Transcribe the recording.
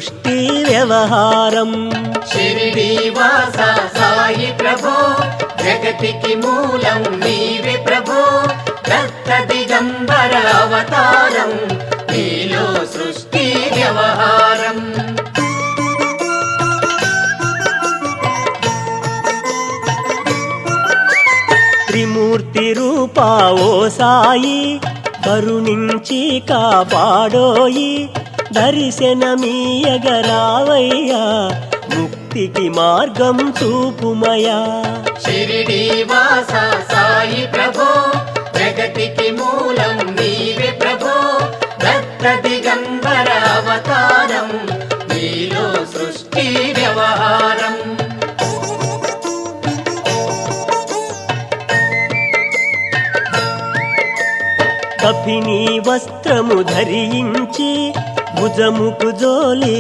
సృష్టి వ్యవహారం. షిరిడీవాస సాయి ప్రభో జగతికి మూలం నీవే ప్రభో, దత్త దిగంబర అవతారం నీలో సృష్టి వ్యవహారం. త్రిమూర్తి రూపా ఓ సాయి కరుణించి కాపాడోయి, దర్శనమీయగరావయ్యా ముక్తికి మార్గం చూపుమయా. షిరిడీవాస సాయి ప్రభో జగతికి మూలం నీవే ప్రభో, దత్త దిగంబర అవతారం నీలో సృష్టి వ్యవహారం. కఫినీ వస్త్రము ధరించి భుజముకు జోలి